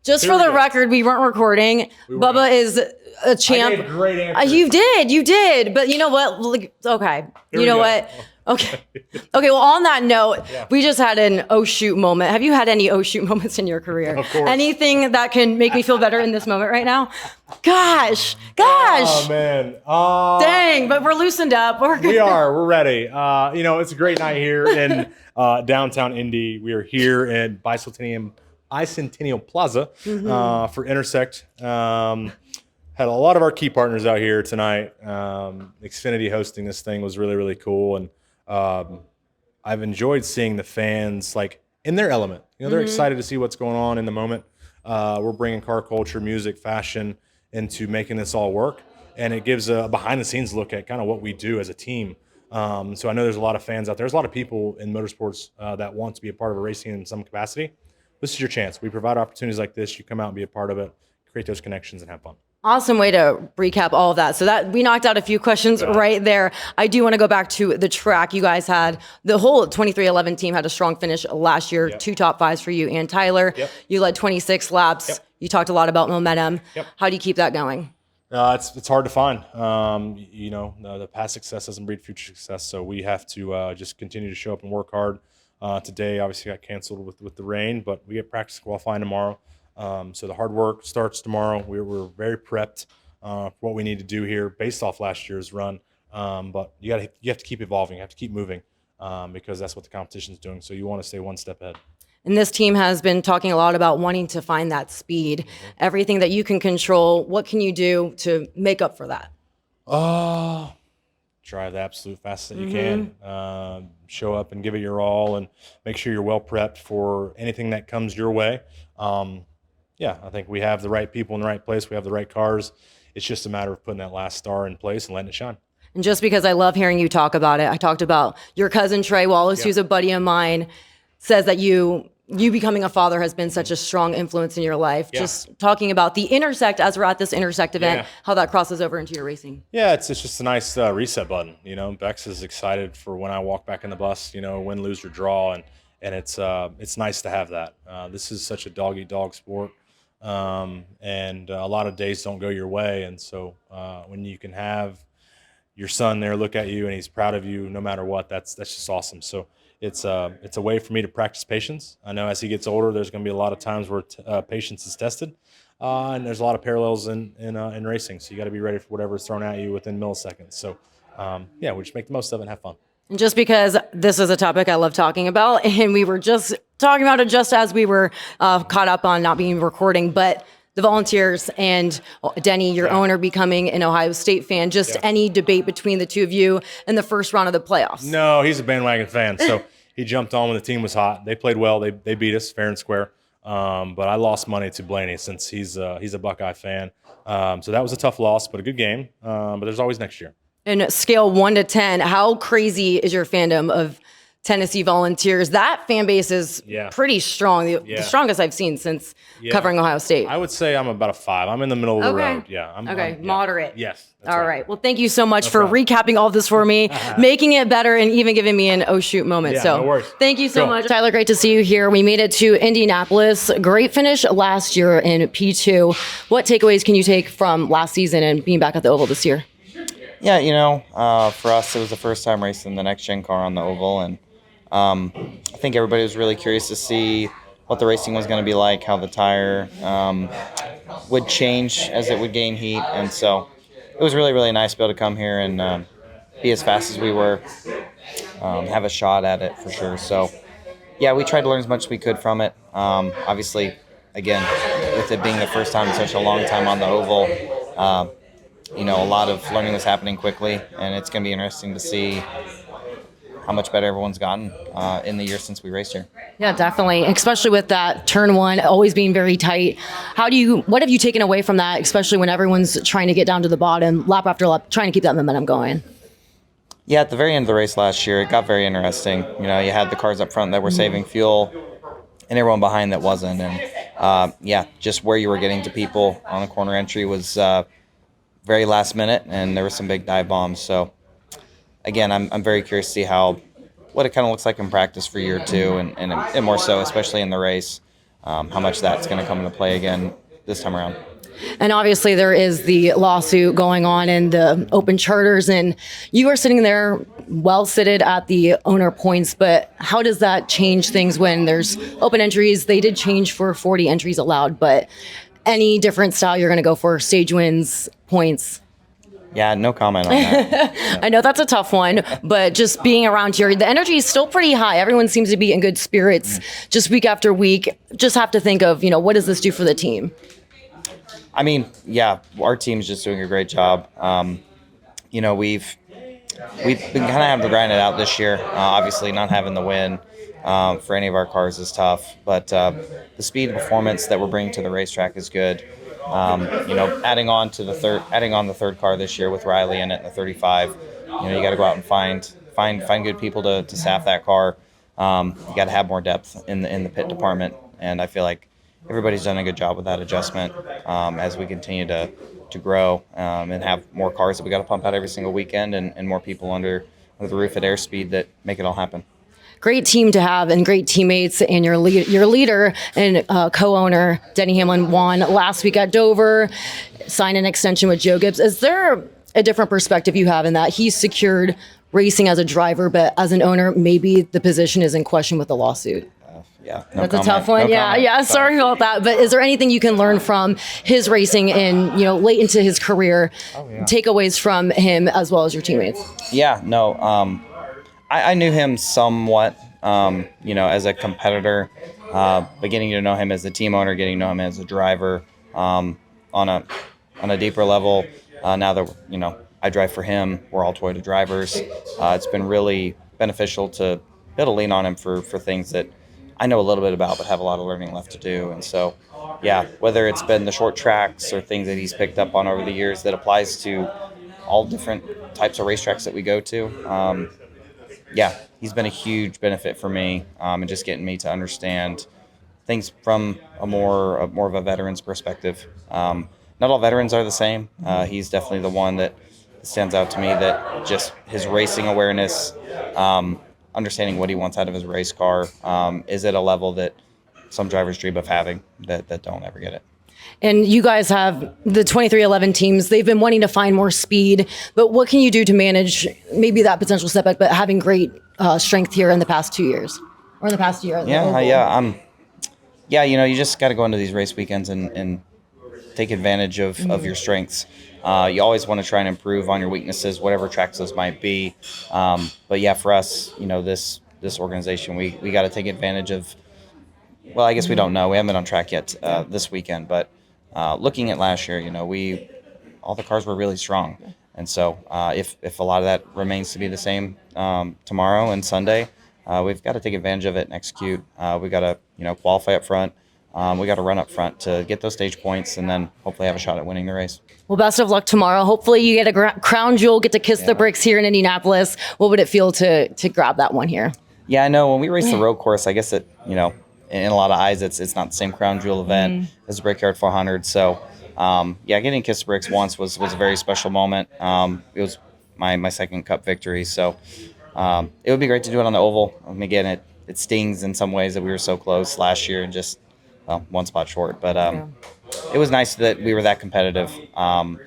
Just for the record, we weren't recording. Bubba is a champ. I gave great answers. You did. But you know what? Okay. You know what? Okay. Okay. Well, on that note, we just had an oh shoot moment. Have you had any oh shoot moments in your career? Of course. Anything that can make me feel better in this moment right now? Gosh. Oh man. Dang. But we're loosened up. We are. We're ready. It's a great night here in downtown Indy. We are here in Bicentennial Plaza for Intersect. Had a lot of our key partners out here tonight. Xfinity hosting this thing was really, really cool. And I've enjoyed seeing the fans like in their element. They're excited to see what's going on in the moment. We're bringing car culture, music, fashion into making this all work. And it gives a behind the scenes look at kind of what we do as a team. So I know there's a lot of fans out there. There's a lot of people in motorsports that want to be a part of a racing in some capacity. This is your chance. We provide opportunities like this. You come out and be a part of it, create those connections, and have fun. Awesome way to recap all of that. So that we knocked out a few questions right there. I do want to go back to the track. You guys had the whole 2311 team had a strong finish last year. 2 top 5s for you and Tyler. You led 26 laps. You talked a lot about momentum. How do you keep that going? It's hard to find. The past success doesn't breed future success. So we have to just continue to show up and work hard. Today obviously got canceled with the rain, but we get practice qualifying tomorrow. So the hard work starts tomorrow. We're very prepped for what we need to do here based off last year's run. But you have to keep evolving. You have to keep moving because that's what the competition is doing. So you want to stay one step ahead. And this team has been talking a lot about wanting to find that speed. Everything that you can control, what can you do to make up for that? Drive the absolute fastest that you can. Show up and give it your all and make sure you're well prepped for anything that comes your way. I think we have the right people in the right place. We have the right cars. It's just a matter of putting that last star in place and letting it shine. And just because I love hearing you talk about it, I talked about your cousin Trey Wallace, who's a buddy of mine, says that you becoming a father has been such a strong influence in your life. Just talking about the Intersect as we're at this Intersect event, how that crosses over into your racing. Yeah, it's just a nice reset button. Bex is excited for when I walk back in the bus, win, lose, or draw. And it's nice to have that. This is such a dog-eat-dog sport. And a lot of days don't go your way. And so when you can have your son there look at you and he's proud of you no matter what, that's just awesome. So it's a way for me to practice patience. I know as he gets older, there's going to be a lot of times where patience is tested. And there's a lot of parallels in racing. So you got to be ready for whatever is thrown at you within milliseconds. So we just make the most of it and have fun. And just because this is a topic I love talking about, and we were just talking about it just as we were caught up on not being recording, but the Volunteers and Denny, your owner, becoming an Ohio State fan, just any debate between the two of you in the first round of the playoffs? No, he's a bandwagon fan. So he jumped on when the team was hot. They played well. They beat us fair and square. But I lost money to Blaney since he's a Buckeye fan. So that was a tough loss, but a good game. But there's always next year. And scale 1 to 10, how crazy is your fandom of Tennessee Volunteers? That fan base is pretty strong, the strongest I've seen since covering Ohio State. I would say I'm about a 5. I'm in the middle of the road. I'm moderate. Yes. All right. Well, thank you so much for recapping all of this for me, making it better, and even giving me an oh shoot moment. No worries. Thank you so much. Tyler, great to see you here. We made it to Indianapolis. Great finish last year in P2. What takeaways can you take from last season and being back at the Oval this year? Yeah, for us, it was the first time racing the next-gen car on the Oval, and I think everybody was really curious to see what the racing was going to be like, how the tire would change as it would gain heat, and so it was really, really nice to be able to come here and be as fast as we were, have a shot at it for sure. So, yeah, we tried to learn as much as we could from it. Obviously, again, with it being the first time in such a long time on the Oval, a lot of learning was happening quickly, and it's going to be interesting to see how much better everyone's gotten in the year since we raced here. Yeah, definitely, especially with that turn 1 always being very tight. What have you taken away from that, especially when everyone's trying to get down to the bottom, lap after lap, trying to keep that momentum going? Yeah, at the very end of the race last year, it got very interesting. You had the cars up front that were saving fuel, and everyone behind that wasn't. And just where you were getting to people on the corner entry was very last minute, and there were some big dive bombs. So again, I'm very curious to see what it kind of looks like in practice for year 2, and more so, especially in the race. how much that's going to come into play again this time around. And obviously there is the lawsuit going on in the open charters, and you are sitting there well seated at the owner points, but how does that change things when there's open entries? They did change for 40 entries allowed, but any different style you're going to go for, stage wins, points? Yeah, no comment on that. I know that's a tough one, but just being around here, the energy is still pretty high. Everyone seems to be in good spirits just week after week. Just have to think of, what does this do for the team? I mean, yeah, our team's just doing a great job. We've been kind of having to grind it out this year. Obviously, not having the win for any of our cars is tough, but the speed and performance that we're bringing to the racetrack is good. Adding on the third car this year with Riley in it, the 35. You got to go out and find good people to staff that car. You got to have more depth in the pit department, and I feel like everybody's done a good job with that adjustment as we continue to grow and have more cars that we got to pump out every single weekend, and more people under the roof at airspeed that make it all happen. Great team to have and great teammates, and your leader and co-owner Denny Hamlin won last week at Dover, signed an extension with Joe Gibbs. Is there a different perspective you have in that he's secured racing as a driver, but as an owner, maybe the position is in question with the lawsuit? Yeah, that's a tough one. Yeah. Sorry about that. But is there anything you can learn from his racing and late into his career, takeaways from him as well as your teammates? Yeah, no. I knew him somewhat, as a competitor, but getting to know him as a team owner, getting to know him as a driver, on a deeper level. Now that I drive for him, we're all Toyota drivers. It's been really beneficial to be able to lean on him for things that I know a little bit about, but have a lot of learning left to do. And so, yeah, whether it's been the short tracks or things that he's picked up on over the years that applies to all different types of racetracks that we go to, he's been a huge benefit for me, and just getting me to understand things from a more of a veteran's perspective. Not all veterans are the same. He's definitely the one that stands out to me, that just his racing awareness, understanding what he wants out of his race car, is at a level that some drivers dream of having that don't ever get it. And you guys have the 2311 teams. They've been wanting to find more speed, but what can you do to manage maybe that potential setback, but having great strength here in the past 2 years or in the past year? You just got to go into these race weekends and take advantage of your strengths. You always want to try and improve on your weaknesses, whatever tracks those might be. But yeah, for us, this organization, we got to take advantage of. Well, I guess we don't know. We haven't been on track yet this weekend, but looking at last year, all the cars were really strong, and so if a lot of that remains to be the same tomorrow and Sunday, we've got to take advantage of it and execute. We got to qualify up front. We got to run up front to get those stage points, and then hopefully have a shot at winning the race. Well, best of luck tomorrow. Hopefully you get a crown jewel, get to kiss the bricks here in Indianapolis. What would it feel to grab that one here? Yeah, I know when we race the road course, I guess it, in a lot of eyes, it's not the same crown jewel event as the Brickyard 400. So, getting kiss the bricks once was a very special moment. It was my second Cup victory. So it would be great to do it on the oval. Again, it stings in some ways that we were so close last year and just one spot short. But it was nice that we were that competitive.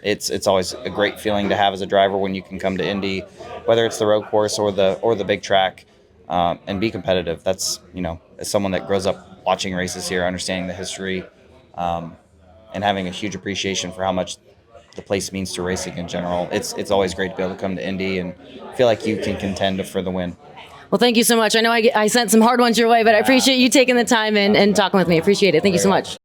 It's always a great feeling to have as a driver when you can come to Indy, whether it's the road course or the big track, and be competitive. That's as someone that grows up watching races here, understanding the history, and having a huge appreciation for how much the place means to racing in general. It's always great to be able to come to Indy and feel like you can contend for the win. Well, thank you so much. I know I sent some hard ones your way, but I appreciate you taking the time and talking with me. Appreciate it. Thank you so much.